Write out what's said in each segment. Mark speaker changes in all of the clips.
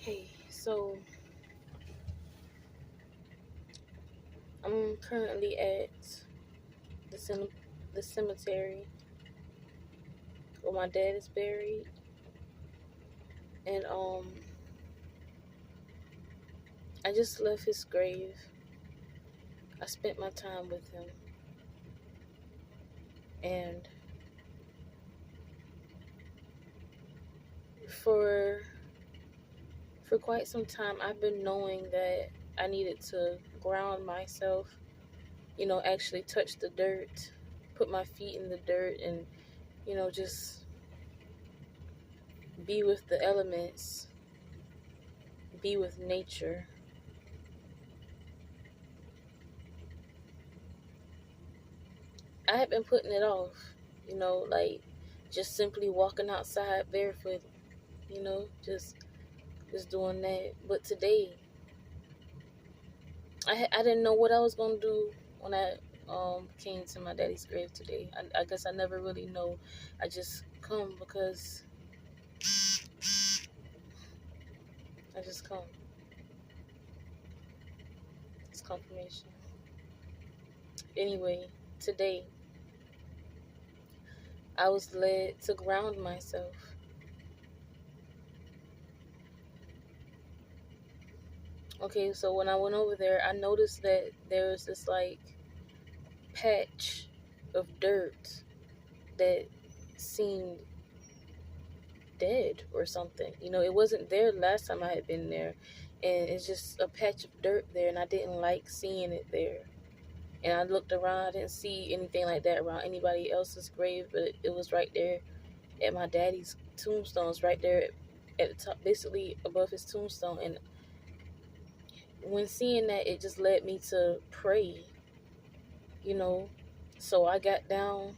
Speaker 1: Hey, so I'm currently at the the cemetery where my dad is buried, and I just left his grave. I spent my time with him, and for for quite some time, I've been knowing that I needed to ground myself. Actually touch the dirt, put my feet in the dirt, and just be with the elements, be with nature. I had been putting it off, like just simply walking outside barefoot, just doing that. But today, I didn't know what I was gonna do when I came to my daddy's grave today. I guess I never really know. I just come because I just come. It's confirmation. Anyway, today I was led to ground myself. Okay, so when I went over there, I noticed that there was this like patch of dirt that seemed dead or something. It wasn't there last time I had been there, and it's just a patch of dirt there, and I didn't like seeing it there. And I looked around, I didn't see anything like that around anybody else's grave, but it was right there at my daddy's tombstone. It's right there at the top, basically above his tombstone. And when seeing that, it just led me to pray, you know. So I got down,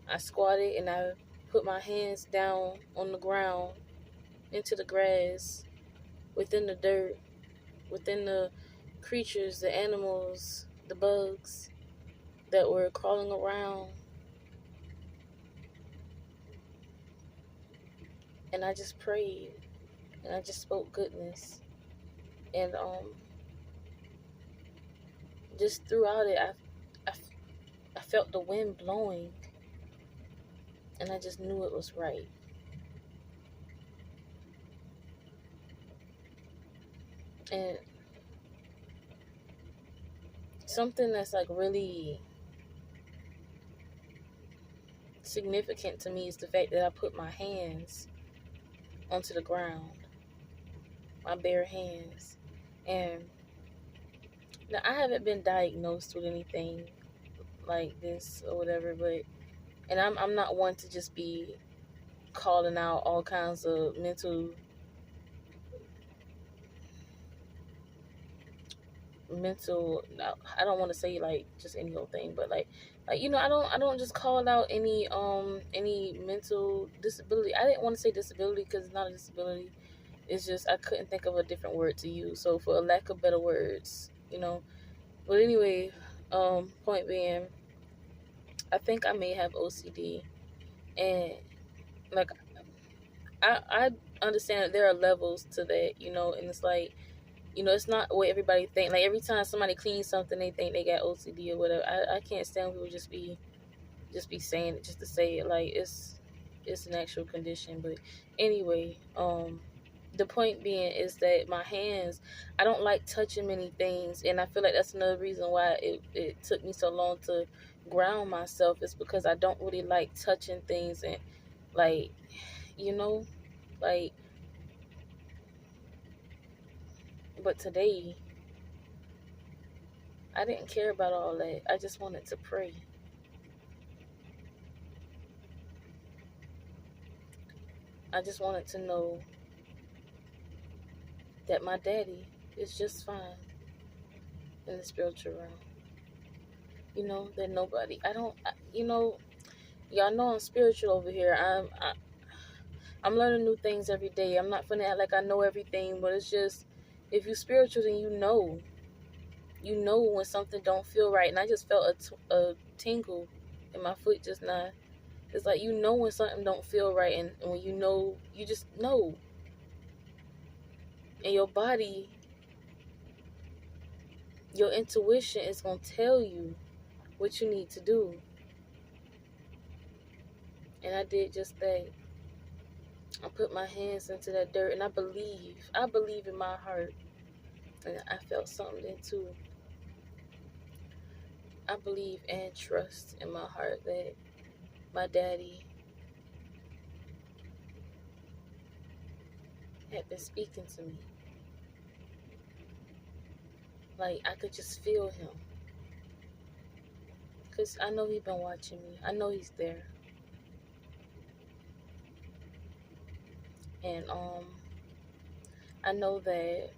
Speaker 1: I squatted, and I put my hands down on the ground, into the grass, within the dirt, within the creatures, the animals, the bugs that were crawling around. And I just prayed, and I just spoke goodness. And just throughout it, I, I felt the wind blowing, and I just knew it was right. And something that's like really significant to me is the fact that I put my hands onto the ground, my bare hands. And now I haven't been diagnosed with anything like this or whatever, but and I'm not one to just be calling out all kinds of mental. I don't want to say like just any old thing, but like I don't just call out any mental disability. I didn't want to say disability because it's not a disability. It's just I couldn't think of a different word to use, so for a lack of better words, but anyway, point being, I think I may have OCD. And like I understand that there are levels to that, and it's like, it's not what everybody think. Like every time somebody cleans something, they think they got OCD or whatever. I can't stand when people just be saying it just to say it. Like it's an actual condition. But anyway, the point being is that my hands, I don't like touching many things, and I feel like that's another reason why it took me so long to ground myself, is because I don't really like touching things. And like, you know like, but today I didn't care about all that. I just wanted to pray. I just wanted to know that my daddy is just fine in the spiritual realm. That nobody, I don't, y'all know I'm spiritual over here. I'm learning new things every day. I'm not finna act like I know everything, but it's just, if you spiritual, then you know when something don't feel right. And I just felt a tingle in my foot just now. It's like, when something don't feel right, and when you just know. And your body, your intuition is going to tell you what you need to do. And I did just that. I put my hands into that dirt, and I believe in my heart, and I felt something then too. I believe and trust in my heart that my daddy had been speaking to me. Like, I could just feel him. Because I know he's been watching me. I know he's there. And I know that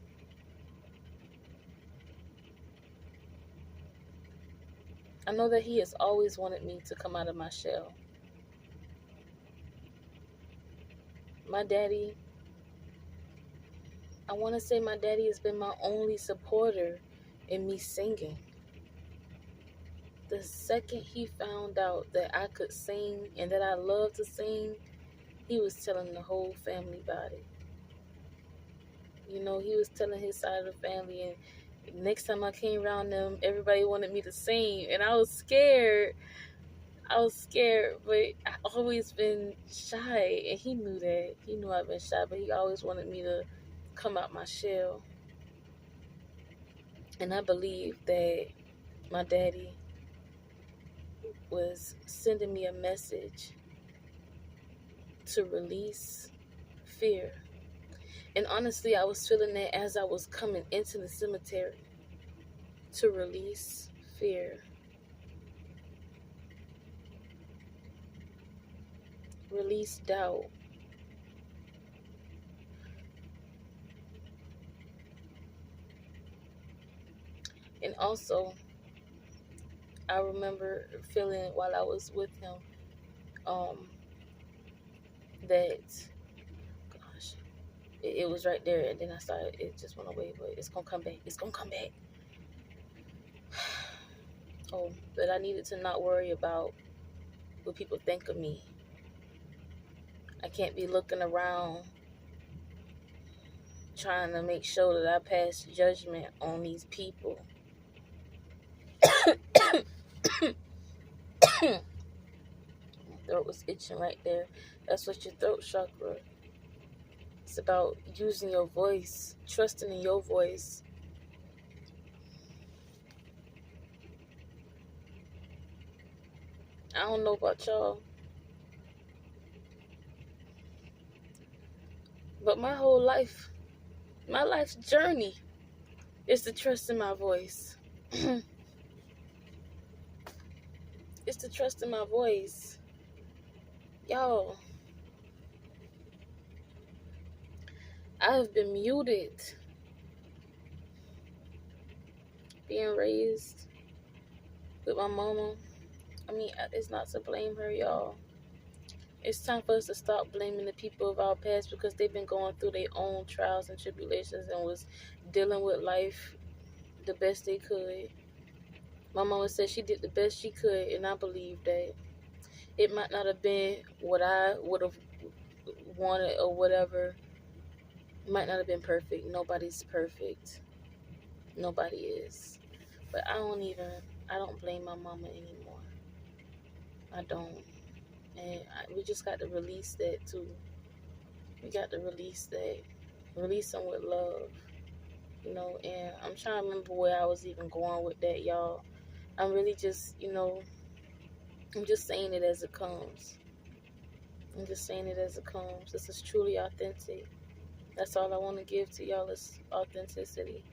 Speaker 1: he has always wanted me to come out of my shell. My daddy, I want to say my daddy has been my only supporter in me singing. The second he found out that I could sing and that I love to sing, he was telling the whole family about it. You know, he was telling his side of the family, and next time I came around them, everybody wanted me to sing, and I was scared. But I always been shy, and he knew that. He knew I've been shy, but he always wanted me to come out my shell. And I believe that my daddy was sending me a message to release fear. And honestly, I was feeling that as I was coming into the cemetery, to release fear. Release doubt. And also, I remember feeling while I was with him, that, gosh, it was right there, and then it just went away, but it's gonna come back. It's gonna come back. Oh, that I needed to not worry about what people think of me. I can't be looking around trying to make sure that I pass judgment on these people. My throat was itching right there. That's what your throat chakra. It's about using your voice, trusting in your voice. I don't know about y'all, but my life's journey is to trust in my voice. It's to trust in my voice. Y'all, I have been muted. Being raised with my mama. I mean, it's not to blame her, y'all. It's time for us to stop blaming the people of our past because they've been going through their own trials and tribulations and was dealing with life the best they could. My mama said she did the best she could, and I believe that. It might not have been what I would have wanted or whatever. It might not have been perfect. Nobody's perfect. Nobody is. But I don't blame my mama anymore. I don't. And we just got to release that too. We got to release that. Release them with love. You know, and I'm trying to remember where I was even going with that, y'all. I'm really just, I'm just saying it as it comes. This is truly authentic. That's all I want to give to y'all is authenticity.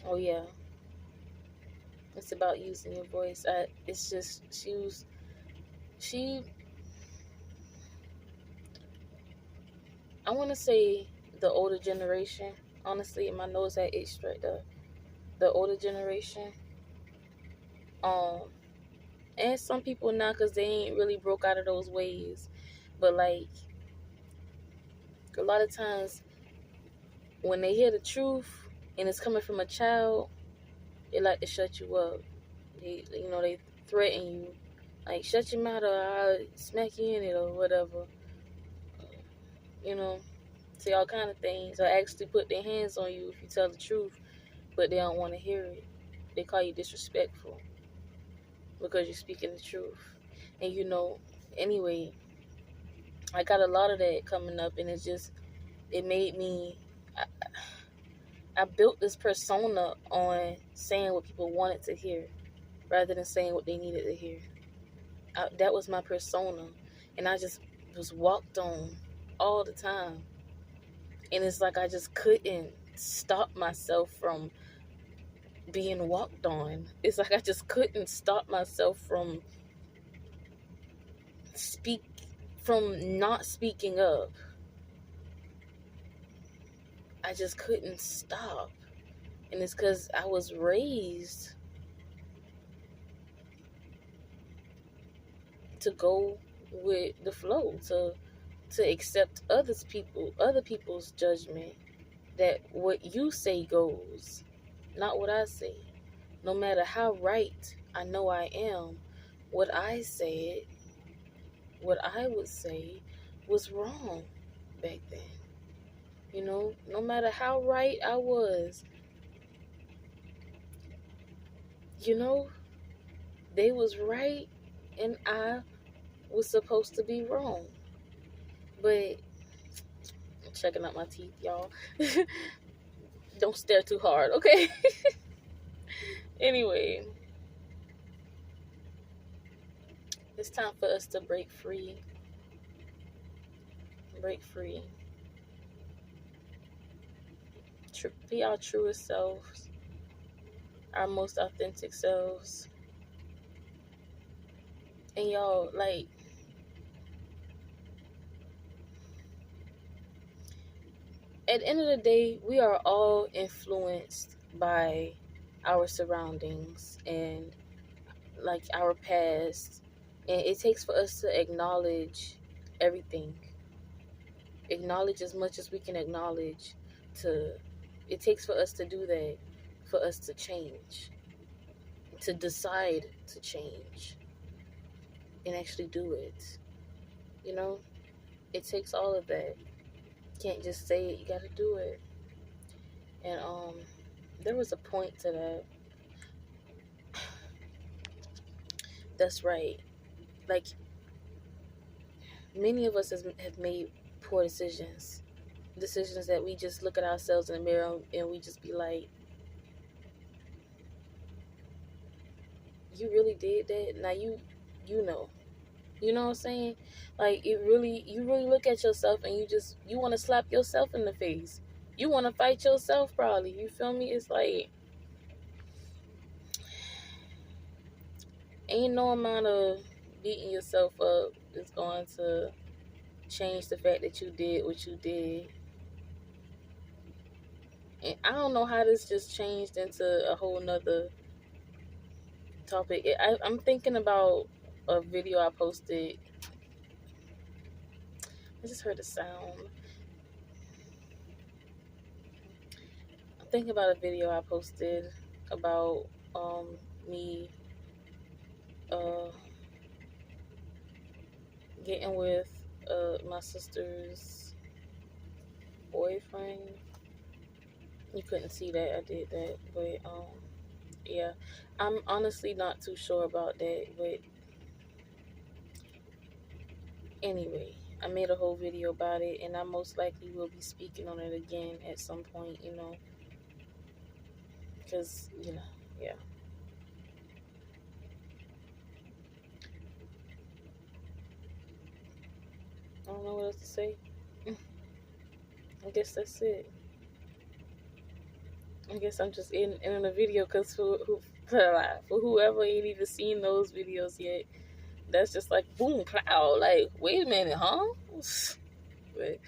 Speaker 1: Oh yeah. It's about using your voice. It's just I want to say the older generation. Honestly, my nose had itched right there. The older generation. And some people now, because they ain't really broke out of those ways. But like, a lot of times when they hear the truth and it's coming from a child, they like to shut you up. They threaten you, like, shut your mouth or I'll smack you in it or whatever. You know, say all kind of things, or actually put their hands on you if you tell the truth, but they don't want to hear it. They call you disrespectful because you're speaking the truth. And anyway, I got a lot of that coming up, and it made me. I built this persona on saying what people wanted to hear rather than saying what they needed to hear. That was my persona, and I just was walked on all the time. And it's like I just couldn't stop myself from being walked on. It's like I just couldn't stop myself from not speaking up. I just couldn't stop. And it's because I was raised to go with the flow, to accept other people's judgment, that what you say goes, not what I say. No matter how right I know I am, what I said, what I would say was wrong back then. No matter how right I was, they was right and I was supposed to be wrong. But I'm checking out my teeth, y'all. Don't stare too hard, okay? Anyway, it's time for us to break free. Break free. Be our truest selves, our most authentic selves. And y'all, like, at the end of the day, we are all influenced by our surroundings and, like, our past. And it takes for us to acknowledge everything. Acknowledge as much as we can acknowledge. It takes for us to do that, for us to change, to decide to change, and actually do it. It takes all of that. You can't just say it, you gotta do it. And there was a point to that. That's right. Like, many of us have made poor decisions that we just look at ourselves in the mirror and we just be like, you really did that? Now you know. You know what I'm saying? Like, you really look at yourself and you want to slap yourself in the face. You want to fight yourself, probably. You feel me? It's like, ain't no amount of beating yourself up is going to change the fact that you did what you did. And I don't know how this just changed into a whole nother topic. I'm thinking about a video I posted. I just heard a sound. I'm thinking about a video I posted about me getting with my sister's boyfriend. You couldn't see that I did that, but yeah, I'm honestly not too sure about that, but anyway, I made a whole video about it, and I most likely will be speaking on it again at some point, because, yeah. I don't know what else to say. I guess that's it. I guess I'm just in a video because for whoever ain't even seen those videos yet, that's just like boom, cloud. Like, wait a minute, huh? But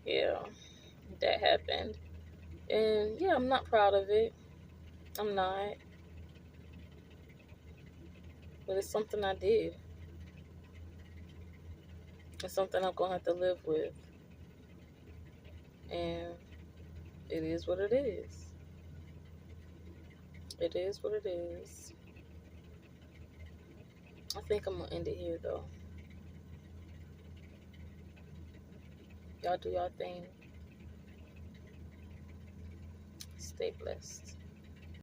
Speaker 1: yeah, that happened. And yeah, I'm not proud of it. I'm not. But it's something I did. It's something I'm going to have to live with. And it is what it is. It is what it is. I think I'm gonna end it here though. Y'all do y'all thing. Stay blessed.